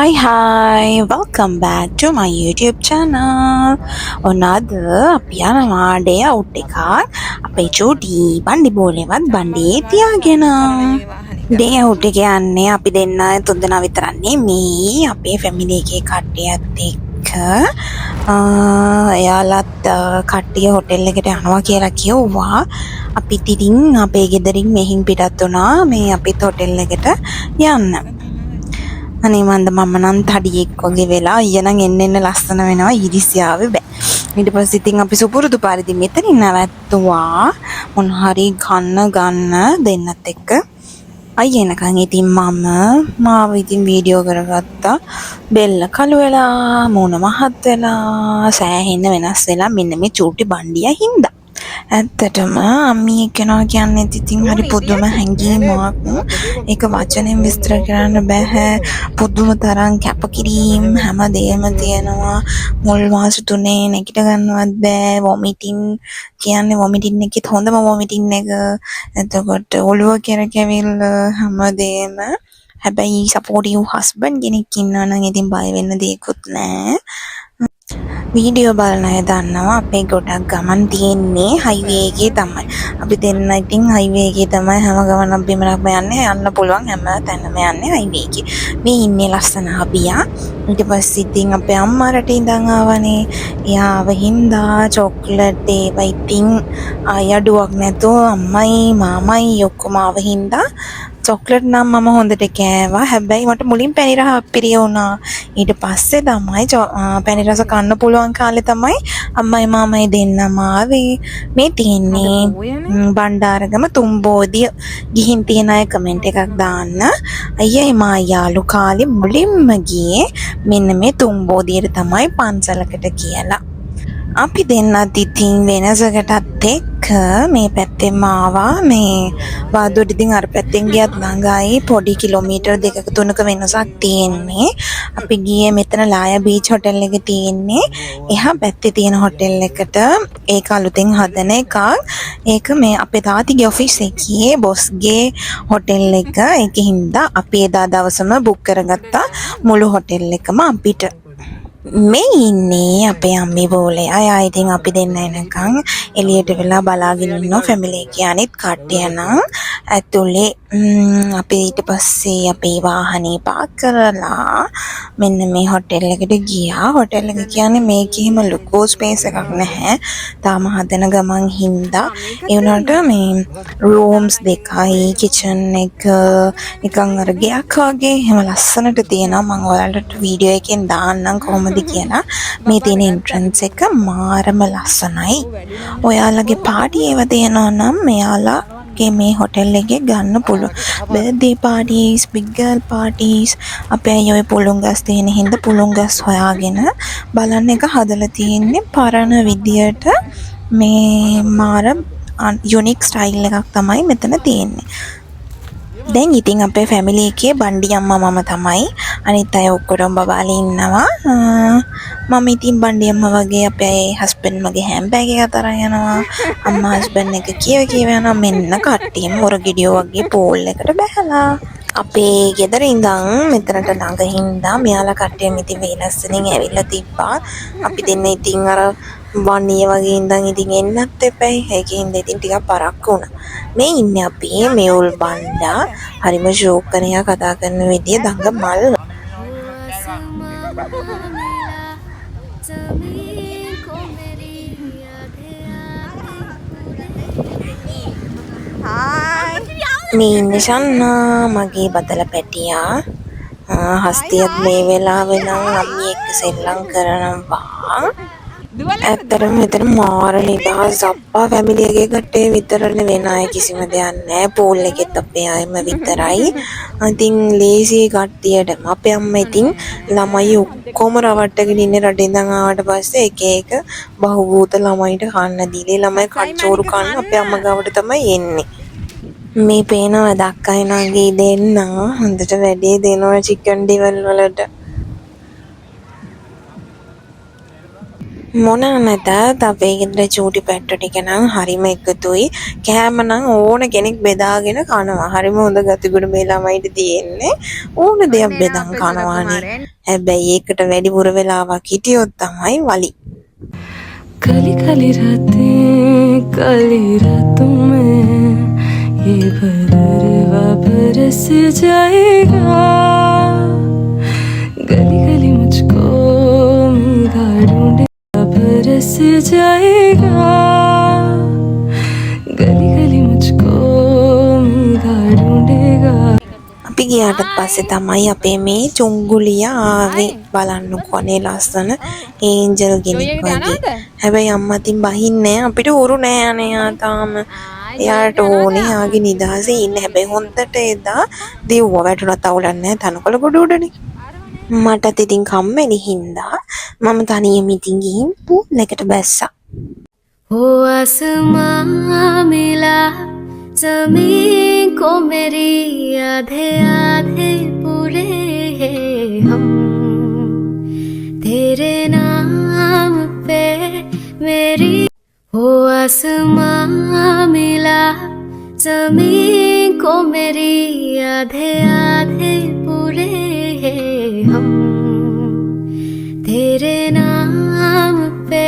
Hi, welcome back to my YouTube channel. ඔන්නද අපි යනවා day out එකක් අපේ චූටි බණ්ඩි බෝලේවත් බණ්ඩේ තියාගෙන. ඩේ අවුට් එක යන්නේ අපි දෙන්න තුන්දෙනා විතරක් නෙමෙයි අපේ ෆැමිලි එකේ කට්ටියත් එක්ක. එයාලත් කට්ටිය හොටෙල් එකට යනවා කියලා කිව්වා. අපිත් ඉතින් අපේ ගෙදරින් මෙහින් පිටත් වුණා මේ අපිත් හොටෙල් එකට යන්න. අනේ මන්ද මම නම් තඩියෙක් වගේ වෙලා ඊයනම් එන්න ලස්සන වෙනවා ඉරිසියාවේ බෑ. ඊට පස්සේ ඉතින් අපි සුපුරුදු පරිදි මෙතනින් නැවැත්තුවා මොන හරි ගන්න දෙන්නත් එක්ක. අයිය එනකන් ඉතින් මාව ඉතින් වීඩියෝ කරගත්තා. බෙල්ල කළු වෙලා මූණ මහත් වෙලා සෑහෙන්න වෙනස් වෙලා මෙන්න මේ චූටි බණ්ඩිය හින්දා. ඇත්තටම අම්මී එක්කෙනා කියන්නේ ඉතින් හරි පුදුම හැඟීමක්. ඒක වචනෙන් විස්තර කරන්න බෑ. පුදුම තරම් කැපකිරීම හැමදේම තියෙනවා. මුල් මාස 3 නැගිට ගන්නවත් බෑ. වොමිටින් කියන්නේ වොමිටින් එකෙත් හොඳම වොමිටින් එක. එතකොට ඔළුව කෙරකෙවිල්ල හැමදේම. හැබැයි සපෝටිව් හස්බන්ඩ් කෙනෙක් ඉන්නවා නම් ඉතින් බය වෙන්න දෙයක්වත් නෑ. වීඩියෝ බලන අය දන්නවා අපේ ගොඩක් ගමන් තියෙන්නේ හයිවේ එකේ තමයි. අපි දෙන්න ඉතින් හයිවේ එකේ තමයි හැම ගමනක් බිමනක්ම යන්න පුළුවන් හැම තැනම යන්නේ හයිවේ එකේ. මේ ඉන්නේ ලස්සන අබියා. ඊට පස්සේ ඉතින් අපේ අම්මා රටේ ඉඳන් ආවනේ. එයාව හින්දා චොක්ලට් ඒවා ඉතින් අයඩුවක් නැතුව අම්මයි මාමයි ඔක්කොම ආව හින්දා චොක්ලට් නම් මම හොඳට කෑවා. හැබැයි මට මුලින් පැණි රහ අප්පිරිය වුණා. ඊට පස්සේ තමයි පැණි රස කන්න පුළුවන් කාලේ තමයි අම්මයි මාමයි දෙන්නම ආවේ. මේ තියෙන්නේ බණ්ඩාරගම තුම්බෝදිය. ගිහින් තියෙන අය කමෙන්ට් එකක් දාන්න. අයියයි මා යාළු කාලේ මුලින්ම ගියේ මෙන්න මේ තුම්බෝදියට තමයි පන්සලකට කියලා. අපි දෙන්නත් ඉතින් වෙනසකටත් එක්ක මේ පැත්තෙන් ආවා. මේ වාදුවට ඉතින් අර පැත්තෙන් ගියත් ළඟයි පොඩි කිලෝමීටර් 2-3ක වෙනසක් තියෙන්නේ. අපි ගියේ මෙතන ලායා බීච් හොටෙල් එක තියෙන්නේ. එහා පැත්තේ තියෙන හොටෙල් එකට ඒක අලුතෙන් හදන එකක්. ඒක මේ අපේ තාත්තිගේ ඔෆිස් එකේ බොස්ගේ හොටෙල් එක. ඒකින්ද අපි එදා දවසම බුක් කරගත්තා මුළු හොටෙල් එකම අපිට. මේ ඉන්නේ අපේ අම්මේ බෝලේ අය. ඉතින් අපි දෙන්න එනකන් එළියට වෙලා බලාගෙන ඉන්නවා ෆැමිලි එකේ අනිත් කට්ටිය නම් ඇතුලේ. අපි ඊට පස්සේ අපේ වාහනේ පාක් කරලා මෙන්න මේ හොටෙල් එකට ගියා. හොටෙල් එක කියන්නේ මේකෙම ලොකු ස්පේස් එකක් නැහැ. තාම හදන ගමන් හින්දා ඒ වුණාට මේ රූම්ස් දෙකයි කිචන් එක නිකන් අර ගයක් වගේ එහෙම ලස්සනට තියෙනවා. මම ඔයාලට වීඩියෝ එකෙන් දාන්නම් කොහොමද කියලා. මේ තියෙන එන්ට්‍රන්ස් එක මාරම ලස්සනයි. ඔයාලගේ පාටි ඒවා තියෙනවා නම් මෙයාලාගේ මේ හොටෙල් එකේ ගන්න පුළුවන්. Birthday parties, big girl parties. අපේ අය ඔය පුළුන් ගස් තියෙන හින්දා පුළුන් ගස් හොයාගෙන බලන්න එක හදලා තියෙන්නේ පරණ විදියට. මේ මාර යුනික් ස්ටයිල් එකක් තමයි මෙතන තියෙන්නේ. දැන් ඉතින් අපේ ෆැමිලි එකේ බණ්ඩි අම්මා මම තමයි. අනිත් අය ඔක්කොම බබාලා ඉන්නවා. මම ඉතින් බණ්ඩි අම්මා වගේ අපේ හස්බන්ඩ් මගේ හැම්බෑග් එක අතරන් යනවා. අම්මා හස්බන්ඩ් එක කියව යනවා. මෙන්න කට්ටියම මොරගෙඩියෝ වගේ පෝල් එකට බැහැලා. අපේ ගෙදර ඉඳන් මෙතනට ළඟ හින්දා මෙයාලා කට්ටියම ඉතින් වෙනස්සෙන් ඇවිල්ලා තිබ්බා. අපි දෙන්න ඉතින් අර වණිය වගේ ඉඳන් ඉතින් එන්නත් එපැයි. ඒකින්ද ඉතින් ටිකක් පරක්කු වුණා. මේ ඉන්නේ අපි මෙවුල් බණ්ඩා. හරිම ෂෝක් කරනවා කතා කරන විදිය දඟ මල්. මේ ඉන්නේ ෂන්නා මගේ බදල පැටියා. හස්තියත් මේ වෙලාවේ නම් අම්මී එක්ක සෙල්ලම් කරනවා. ඇත්තටම මෙතන මාර නිදහස් අප්පා ෆැමිලි එකේ කට්ටිය විතරනේ වෙන අය කිසිම දෙයක් නැහැ. පූල් එකෙත් අපේ අයම විතරයි. ඉතින් ලේසි කට්ටියට අපේ අම්මා ඉතින් ළමයි ඔක්කොම රවට්ටගෙන ඉන්නේ රටේ ඉඳන් ආවට පස්සේ එක එක බහුබූත ළමයිට කන්න දීලා ළමයි කට්චෝරු කන්න අපේ අම්මා ගාවට තමයි එන්නේ. මේ පේනවා දක්කයි නංගි දෙන්න හොඳට වැඩේ දෙනවා චිකන් ඩිවල් වලට. මොන නැතත් අපේ ගෙදර චූටි පැට්ටෝ ටික නම් හරිම එකතුයි. කෑම නම් ඕන කෙනෙක් බෙදාගෙන කනවා. හරිම හොඳ ගතිගුණ මේ ළමයිට තියෙන්නේ. ඕන දෙයක් බෙදන් කනවානේ. හැබැයි ඒකට වැඩිපුර වෙලාවක් හිටියොත් තමයි වලි. काली काली रातें काली रातों में ये बदरवा बरस जाएगा गली गली मुझको मिला ढूंढेगा बरस जाएगा गली गली मुझको मिला ढूंढेगा අපි ගියාට පස්සේ තමයි අපේ මේ චුංගුලිය ආවේ. බලන්නකෝ අනේ ලස්සන ඒන්ජල් කෙනෙක් වගේ. හැබැයි අම්මා තින් බහින්නේ අපිට උරු නෑ අනේ යා තාම. එයාට ඕනේ යාගේ නිදහසේ ඉන්න. හැබැයි හොන්දට එදා දිව්ව වැටුණත් අවුලක් නෑ තනකොළ ගොඩ උඩනේ. මටත් ඉතින් කම්මැලි හින්දා මම තනියම ඉතින් ගිහින් පූල් එකට බැස්සා. ओ आसमां मिला जमीन को मेरी आधे आधे पूरे हम तेरे नाम पे मेरी ओ आसमां मिला जमीन को मेरी आधे आधे पूरे हम तेरे नाम पे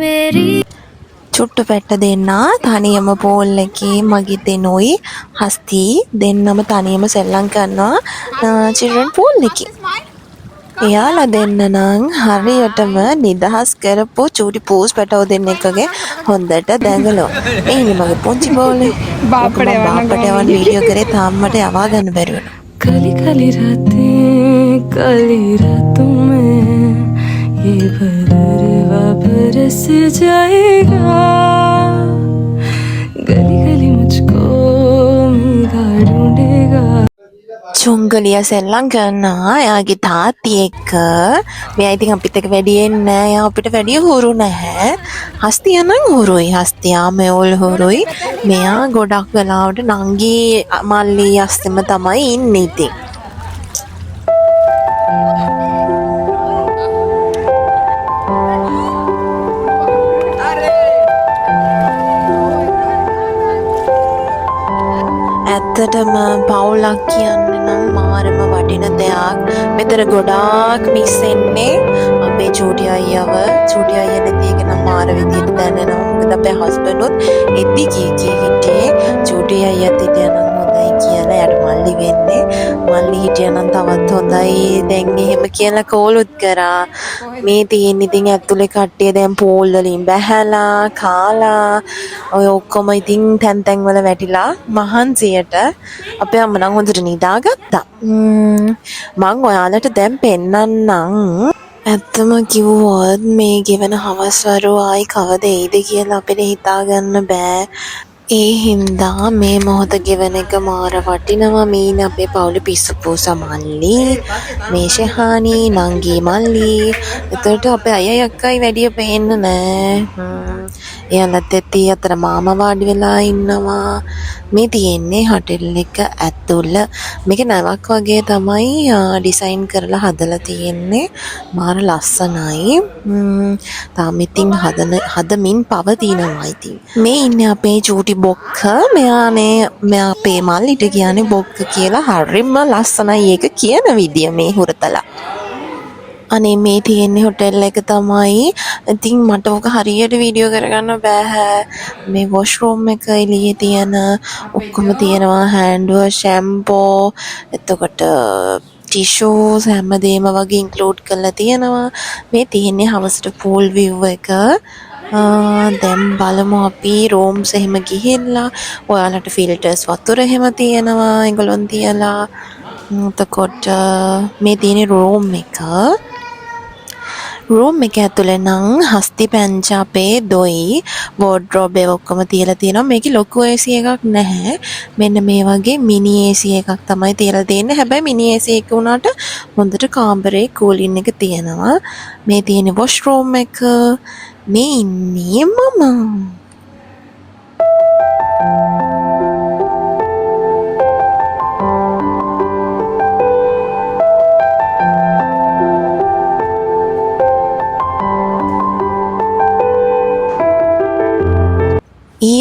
मेरी චුට්ටු පැට්ට දෙන්නා තනියම පෝල් එකේ මගේ දෙනොයි හස්ති දෙන්නම තනියම සෙල්ලම් කරනවා චිල්ඩ්‍රන් පෝල් එකේ. එයාලා දෙන්න නම් හරියටම නිදහස් කරපු චූටි පූස් පැටව දෙන්න එකගේ හොඳට දැඟලුවා. ඒ ඉන්නේ මගේ පුංචි බෝලේ. බාප්පට යවන්න වීඩියෝ කරේ තාම්මට යවා ගන්න බැරි වුණා. काली काली रातें काली रातों में ये बदरवा बरस जाएगा गली गली मुझको मिला ढूंढेगा චුංගලිය සෙල්ලම් කරනවා එයාගේ තාත්ති එක්ක. මෙයා ඉතින් අපිත් එක්ක වැඩි එන්නේ නැහැ. එයා අපිට වැඩි හුරු නැහැ. හස්තියා නම් හුරුයි. හස්තියා මෙවල් හුරුයි. මෙයා ගොඩක් වෙලාවට නංගි මල්ලි අස්සෙම තමයි ඉන්නේ ඉතින්. ඇත්තටම පවුලක් කියන්නේ නම් මාරම වටින දෙයක්. මෙතන ගොඩාක් මිස් වෙන්නේ අපේ චූටි අයියව. චූටි අයියා නැති එක නම් මාර විදියට දැනෙනවා. මොකද අපේ හස්බන්ඩ් උත් එද්දි කී හිටියේ චූටි අයියාත් හිටියා නම් හොඳයි කියලා. යාට මල්ලි වෙන්නේ. මල්ලි හිටියා නම් තවත් හොඳයි. දැන් එහෙම කියලා කෝලුත් කරා. මේ තියෙන ඉතින් ඇතුලේ කට්ටිය දැන් පෝල් වලින් බැහැලා කාලා ඔය ඔක්කොම ඉතින් තැන් තැන් වල වැටිලා මහන්සියට අපේ අම්මා නම් හොඳට නිදාගත්තා. මං ඔයාලට දැන් පෙන්නන්නම්. ඇත්තම කිව්වොත් මේ ගෙවන හවස් වරුව ආයි කවද එයිද කියලා අපිට හිතා ගන්න බෑ. ඒ හින්දා මේ මොහොත ගෙවන එක මාර වටිනවා. මීන අපේ පවුලේ පිස්සු පූසා මල්ලි, මේ ෂෙහානි, නංගි මල්ලි. එතකොට අපේ අයියා අක්කයි වැඩිය පේන්නේ නෑ. එයාලත් එක්ක අතර මාමා වාඩි වෙලා ඉන්නවා. මේ තියෙන්නේ හොටෙල් එක ඇතුළ. මේක නැවක් වගේ තමයි ඩිසයින් කරලා හදලා තියෙන්නේ. මාර ලස්සනයි. තාම ඉතින් හදමින් පවතිනවා ඉතින්. මේ ඉන්නේ අපේ චූටි බොක්ක. මෙයා අපේ මල්ලිට කියන්නේ බොක්ක කියලා. හරිම ලස්සනයි ඒක කියන විදිය මේ හුරතලා. අනේ මේ තියෙන්නේ හොටෙල් එක තමයි. ඉතින් මට ඔක හරියට වීඩියෝ කරගන්න බෑ. මේ වොෂ්රූම් එක එළියේ තියෙන ඔක්කොම තියෙනවා. හෑන්ඩ් වොෂ්, ෂැම්පෝ, එතකොට ටිෂූස් හැමදේම වගේ ඉන්ක්ලූඩ් කරලා තියෙනවා. මේ තියෙන්නේ හවසට පූල් විව් එක. දැන් බලමු අපි රූම්ස් එහෙම ගිහිල්ලා. ඔයාලට ෆිල්ටර්ස් වතුර එහෙම තියෙනවා ඒගොල්ලොන් තියලා. එතකොට මේ තියෙන රූම් එක. රූම් එක ඇතුලේ නම් හස්ති පැංච අපේ දොයි වෝඩ්‍රෝබ් එක ඔක්කොම තියලා තියෙනවා. මේකේ ලොකු AC එකක් නැහැ. මෙන්න මේ වගේ මිනි AC එකක් තමයි තියලා තියෙන්නේ. හැබැයි මිනි AC එක උනාට හොඳට කාමරේ කූලින් එක තියෙනවා. මේ තියෙන වොෂ්රූම් එක. මේ ඉන්නේ මම.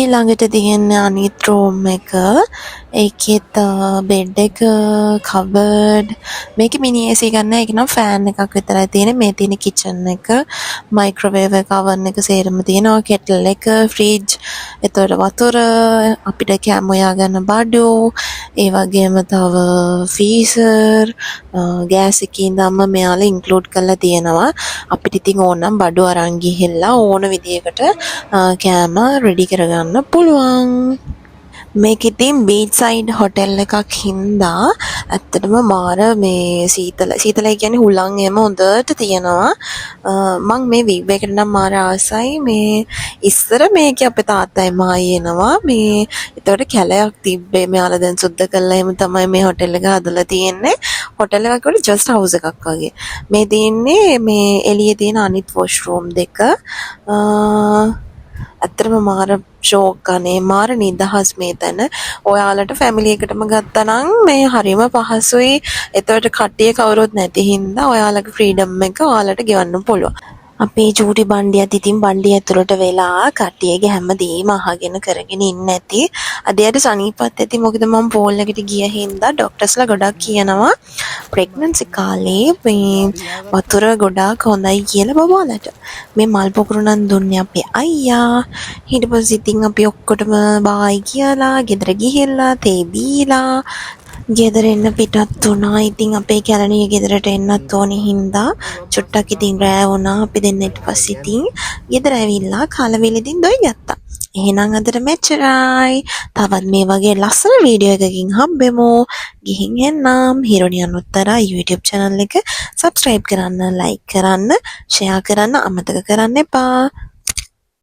ඊළඟට තියෙන අනිත් රූම් එක ඒකෙත් බෙඩ් එක කබඩ් මේකේ මිනි AC ගන්න ඒක නම් ෆෑන් එකක් විතරයි තියෙන්නේ මේ තියෙන කිචන් එක මයික්‍රෝවේව් එක oven එක සේරම තියෙනවා කෙටල් එක ෆ්‍රිජ් එතකොට වතුර අපිට කැම හොයා ගන්න බඩු ඒ වගේම තව ෆීසර් ගෑස් එකේ ඉඳන්ම මෙයාලා ඉන්ක්ලූඩ් කරලා තියෙනවා අපිට ඉතින් ඕනනම් බඩු අරන් ගිහිල්ලා ඕන විදියකට කෑම රෙඩි කරගන්න පුළුවන් මේක ඉතින් බීච් සයිඩ් හොටෙල් එකක් හින්දා ඇත්තටම මාර මේ සීතලයි කියන්නේ හුලං එහෙම හොඳට තියෙනවා මං මේ වීව් එකට නම් මාර ආසයි මේ ඉස්සර මේකේ අපේ තාත්තයි මායි එනවා මේ ඒතකොට කැලයක් තිබ්බේ මෙයාලා දැන් සුද්ධ කළා එහෙම තමයි මේ හොටෙල් එක හදලා තියෙන්නේ හොටෙල් එකක් වල ජස්ට් හවුස් එකක් වගේ මේ තියෙන්නේ මේ එළියේ තියෙන අනිත් වොෂ්රූම් දෙක ඇත්තටම මාර ෂෝක් අනේ මාර නිදහස් මේ තැන ඔයාලට ෆැමිලි එකටම ගත්තා නම් මේ හරිම පහසුයි එතකොට කට්ටිය කවුරුත් නැති හින්දා ඔයාලගේ ෆ්‍රීඩම් එක ඔයාලට ගෙවන්න පුළුවන් අපේ චූටි බණ්ඩියත් ඉතින් බණ්ඩිය ඇතුළට වෙලා කට්ටියගේ හැමදේම අහගෙන කරගෙන ඉන්නේ නැති අද යට සනීපත් ඇති මොකද මම පෝල් එකට ගිය හින්දා ડોක්ටර්ස්ලා ගොඩක් කියනවා ප්‍රෙග්නන්සි කාලේ මේ වතුර ගොඩාක් හොඳයි කියලා බබාලට මේ මල් පොකුරු නම් දුන්නේ අපේ අයියා ඊට පස්සේ ඉතින් අපි ඔක්කොටම බායි කියලා ගෙදර ගිහිල්ලා තේ බීලා ගෙදර එන්න පිටත් වුණා. ඉතින් අපේ කැලණිය ගෙදරට එන්නත් ඕනේ හින්දා චුට්ටක් ඉතින් රෑ වුණා. අපි දෙන්න ඊට පස්සේ ඉතින් ගෙදර ඇවිල්ලා කාලවේලෙදින් දොයි ගත්තා. එහෙනම් අදට මෙච්චරයි. තවත් මේ වගේ ලස්සන වීඩියෝ එකකින් හම්බෙමු. ගිහින් එන්නම්. හිරෝනි අනුත්තර YouTube channel එක subscribe කරන්න, like කරන්න, share කරන්න අමතක කරන්න එපා.